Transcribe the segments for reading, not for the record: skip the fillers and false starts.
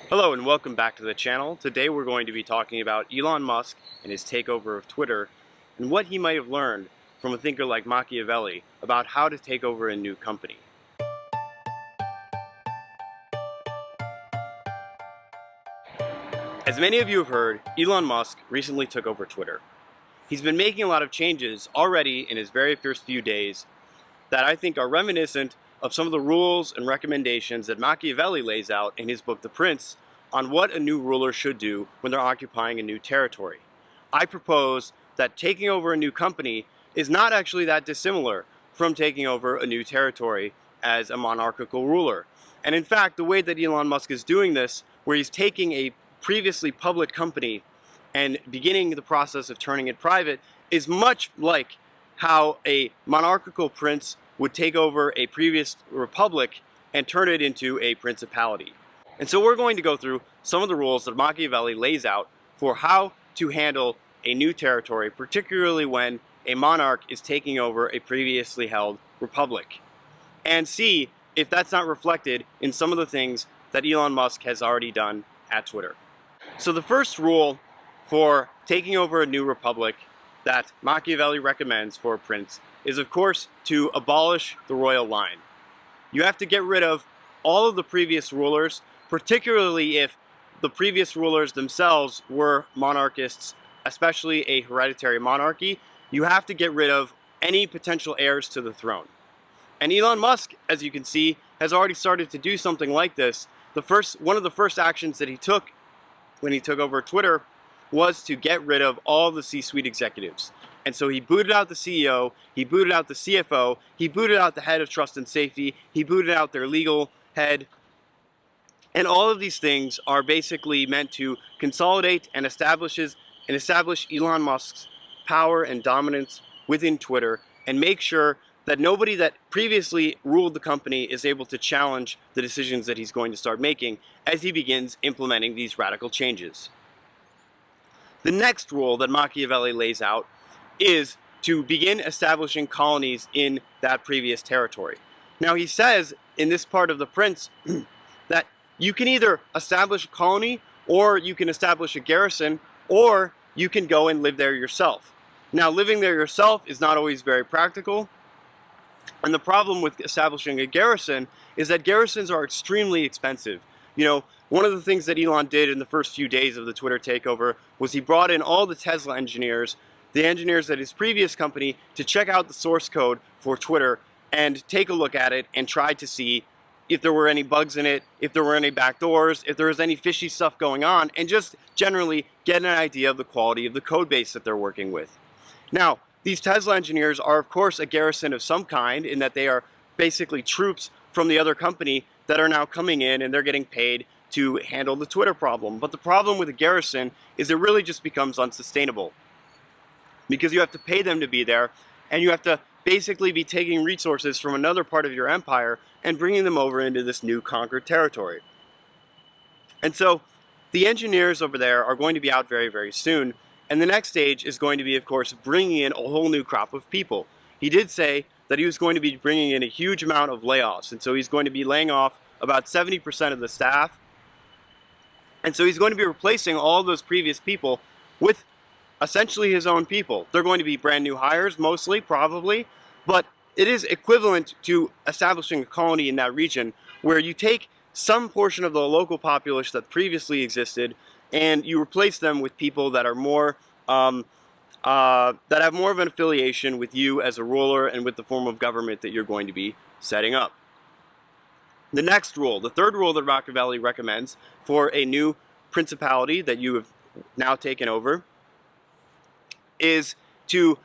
Hello and welcome back to the channel. Today we're going to be talking about Elon Musk and his takeover of Twitter and what he might have learned from a thinker like Machiavelli about how to take over a new company. As many of you have heard, Elon Musk recently took over Twitter. He's been making a lot of changes already in his very first few days that I think are reminiscent of some of the rules and recommendations that Machiavelli lays out in his book The Prince on what a new ruler should do when they're occupying a new territory. I propose that taking over a new company is not actually that dissimilar from taking over a new territory as a monarchical ruler. And in fact, the way that Elon Musk is doing this, where he's taking a previously public company and beginning the process of turning it private, is much like how a monarchical prince would take over a previous republic and turn it into a principality. And so we're going to go through some of the rules that Machiavelli lays out for how to handle a new territory, particularly when a monarch is taking over a previously held republic, and see if that's not reflected in some of the things that Elon Musk has already done at Twitter. So the first rule for taking over a new republic that Machiavelli recommends for a prince is, of course, to abolish the royal line. You have to get rid of all of the previous rulers, particularly if the previous rulers themselves were monarchists, especially a hereditary monarchy. You have to get rid of any potential heirs to the throne. And Elon Musk, as you can see, has already started to do something like this. One of the first actions that he took when he took over Twitter was to get rid of all the C-suite executives. And so he booted out the CEO, he booted out the CFO, he booted out the head of trust and safety, he booted out their legal head. And all of these things are basically meant to consolidate and establish Elon Musk's power and dominance within Twitter, and make sure that nobody that previously ruled the company is able to challenge the decisions that he's going to start making as he begins implementing these radical changes. The next rule that Machiavelli lays out is to begin establishing colonies in that previous territory. Now he says in this part of The Prince that you can either establish a colony, or you can establish a garrison, or you can go and live there yourself. Now living there yourself is not always very practical, and the problem with establishing a garrison is that garrisons are extremely expensive. You know, one of the things that Elon did in the first few days of the Twitter takeover was he brought in all the Tesla engineers, the engineers at his previous company, to check out the source code for Twitter and take a look at it and try to see if there were any bugs in it, if there were any backdoors, if there was any fishy stuff going on, and just generally get an idea of the quality of the code base that they're working with. Now, these Tesla engineers are, of course, a garrison of some kind, in that they are basically troops from the other company that are now coming in and they're getting paid to handle the Twitter problem. But the problem with a garrison is it really just becomes unsustainable, because you have to pay them to be there, and you have to basically be taking resources from another part of your empire and bringing them over into this new conquered territory. And so the engineers over there are going to be out very, very soon. And the next stage is going to be, of course, bringing in a whole new crop of people. He did say that he was going to be bringing in a huge amount of layoffs. And so he's going to be laying off about 70% of the staff. And so he's going to be replacing all of those previous people with essentially his own people. They're going to be brand new hires, mostly, probably. But it is equivalent to establishing a colony in that region, where you take some portion of the local populace that previously existed and you replace them with people that are more that have more of an affiliation with you as a ruler and with the form of government that you're going to be setting up. The next rule, the third rule that Machiavelli recommends for a new principality that you have now taken over, is to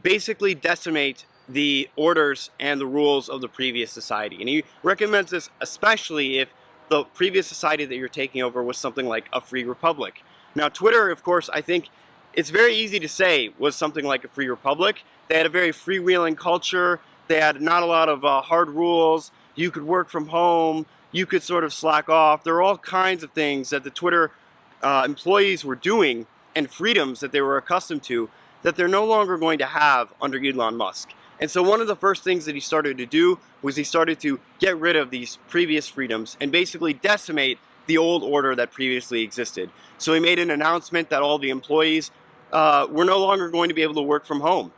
basically decimate the orders and the rules of the previous society. And he recommends this especially if the previous society that you're taking over was something like a free republic. Now Twitter, of course, I think it's very easy to say was something like a free republic. They had a very freewheeling culture. They had not a lot of hard rules. You could work from home. You could sort of slack off. There are all kinds of things that the Twitter employees were doing, and freedoms that they were accustomed to, that they're no longer going to have under Elon Musk. And so one of the first things that he started to do was he started to get rid of these previous freedoms and basically decimate the old order that previously existed. So he made an announcement that all the employees were no longer going to be able to work from home,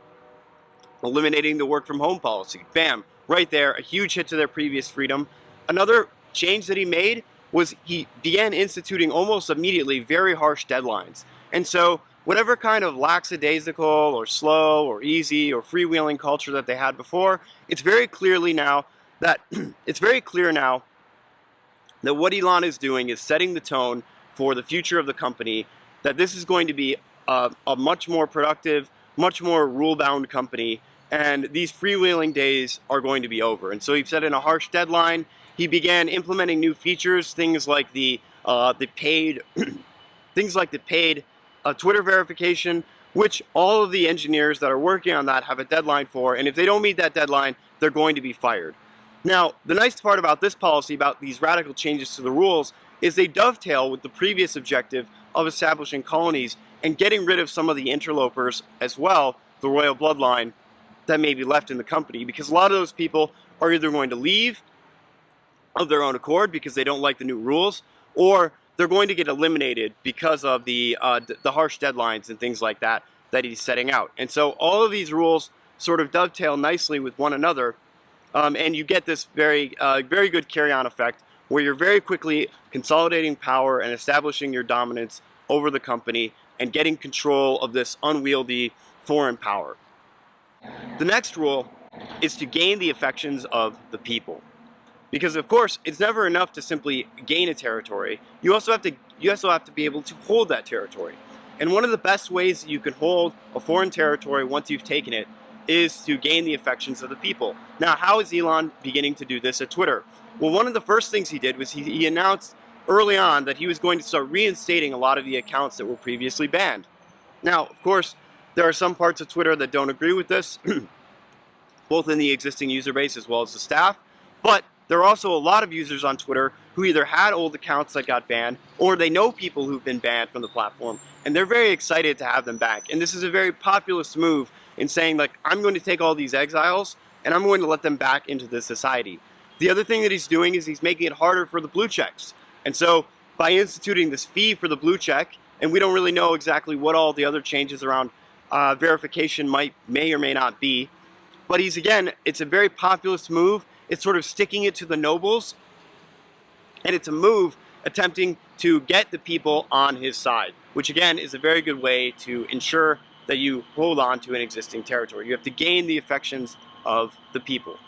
eliminating the work from home policy. Bam, right there, a huge hit to their previous freedom. Another change that he made was he began instituting almost immediately very harsh deadlines. And so whatever kind of lackadaisical or slow or easy or freewheeling culture that they had before, it's very clearly now that it's very clear now that what Elon is doing is setting the tone for the future of the company, that this is going to be a much more productive, much more rule-bound company, and these freewheeling days are going to be over. And so he set in a harsh deadline. He began implementing new features, things like the paid Twitter verification, which all of the engineers that are working on that have a deadline for, and if they don't meet that deadline, they're going to be fired. Now, the nice part about this policy, about these radical changes to the rules, is they dovetail with the previous objective of establishing colonies and getting rid of some of the interlopers as well, the royal bloodline, that may be left in the company, because a lot of those people are either going to leave of their own accord because they don't like the new rules, or they're going to get eliminated because of the harsh deadlines and things like that that he's setting out. And so all of these rules sort of dovetail nicely with one another, and you get this very good carry-on effect where you're very quickly consolidating power and establishing your dominance over the company and getting control of this unwieldy foreign power. The next rule is to gain the affections of the people. Because of course, it's never enough to simply gain a territory. You also have to be able to hold that territory. And one of the best ways that you can hold a foreign territory once you've taken it is to gain the affections of the people. Now, how is Elon beginning to do this at Twitter? Well, one of the first things he did was he announced early on that he was going to start reinstating a lot of the accounts that were previously banned. Now, of course, there are some parts of Twitter that don't agree with this, both in the existing user base as well as the staff, but there are also a lot of users on Twitter who either had old accounts that got banned, or they know people who've been banned from the platform, and they're very excited to have them back. And this is a very populist move in saying, like, I'm going to take all these exiles, and I'm going to let them back into the society. The other thing that he's doing is he's making it harder for the blue checks. And so by instituting this fee for the blue check, and we don't really know exactly what all the other changes around verification may or may not be, but it's a very populist move. It's sort of sticking it to the nobles, and it's a move attempting to get the people on his side, which again is a very good way to ensure that you hold on to an existing territory. You have to gain the affections of the people.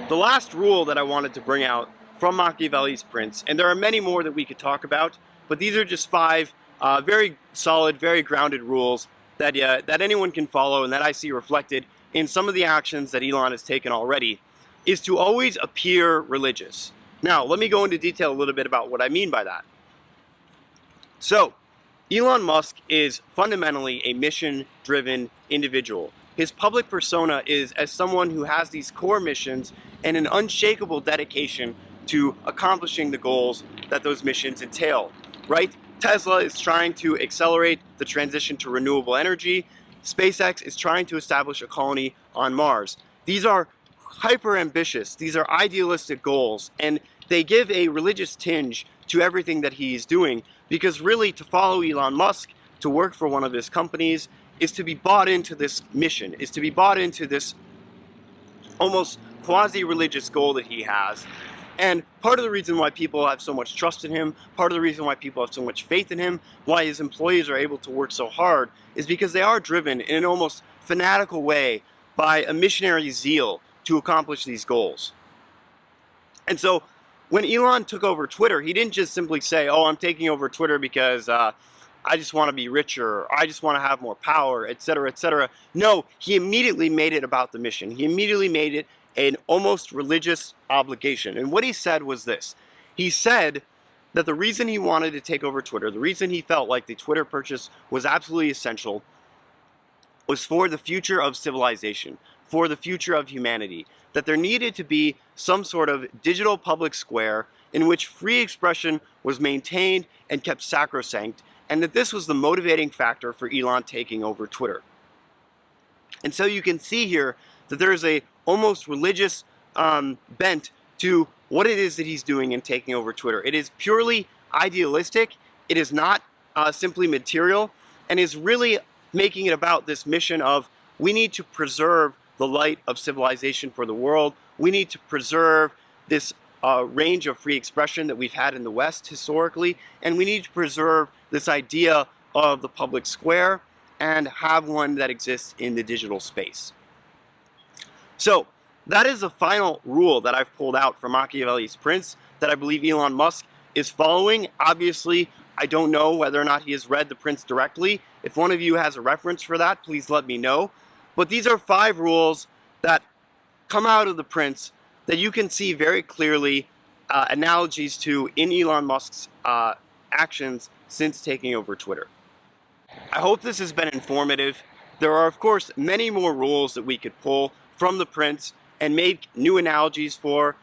The last rule that I wanted to bring out from Machiavelli's Prince, and there are many more that we could talk about, but these are just 5 very solid, very grounded rules that anyone can follow and that I see reflected in some of the actions that Elon has taken already, is to always appear religious. Now, let me go into detail a little bit about what I mean by that. So, Elon Musk is fundamentally a mission-driven individual. His public persona is as someone who has these core missions and an unshakable dedication to accomplishing the goals that those missions entail, right? Tesla is trying to accelerate the transition to renewable energy. SpaceX is trying to establish a colony on Mars. These are hyper ambitious, these are idealistic goals, and they give a religious tinge to everything that he's doing, because really to follow Elon Musk, to work for one of his companies, is to be bought into this mission, is to be bought into this almost quasi-religious goal that he has. And part of the reason why people have so much trust in him, part of the reason why people have so much faith in him, why his employees are able to work so hard, is because they are driven in an almost fanatical way by a missionary zeal to accomplish these goals. And so when Elon took over Twitter, he didn't just simply say, oh, I'm taking over Twitter because I just want to be richer, or I just want to have more power, etc., etc. No, he immediately made it about the mission. He immediately made it an almost religious obligation. And what he said was this. He said that the reason he wanted to take over Twitter, the reason he felt like the Twitter purchase was absolutely essential, was for the future of civilization, for the future of humanity, that there needed to be some sort of digital public square in which free expression was maintained and kept sacrosanct, and that this was the motivating factor for Elon taking over Twitter. And so you can see here that there is a almost religious bent to what it is that he's doing in taking over Twitter. It is purely idealistic, it is not simply material, and is really making it about this mission of we need to preserve the light of civilization for the world. We need to preserve this range of free expression that we've had in the West historically, and we need to preserve this idea of the public square and have one that exists in the digital space. So that is the final rule that I've pulled out from Machiavelli's Prince that I believe Elon Musk is following. Obviously, I don't know whether or not he has read the Prince directly. If one of you has a reference for that, please let me know. But these are 5 rules that come out of the Prince that you can see very clearly analogies to in Elon Musk's actions since taking over Twitter. I hope this has been informative. There are, of course, many more rules that we could pull from the Prince and make new analogies for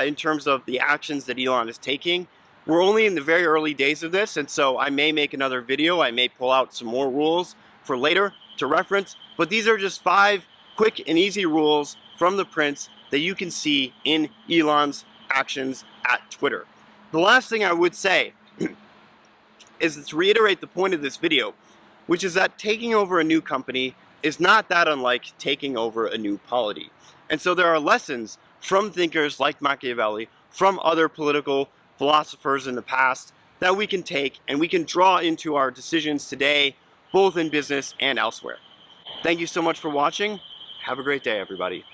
in terms of the actions that Elon is taking. We're only in the very early days of this, and so I may make another video. I may pull out some more rules for later to reference, but these are just 5 quick and easy rules from the Prince that you can see in Elon's actions at Twitter. The last thing I would say is to reiterate the point of this video, which is that taking over a new company is not that unlike taking over a new polity. And so there are lessons from thinkers like Machiavelli, from other political philosophers in the past, that we can take and we can draw into our decisions today, both in business and elsewhere. Thank you so much for watching. Have a great day, everybody.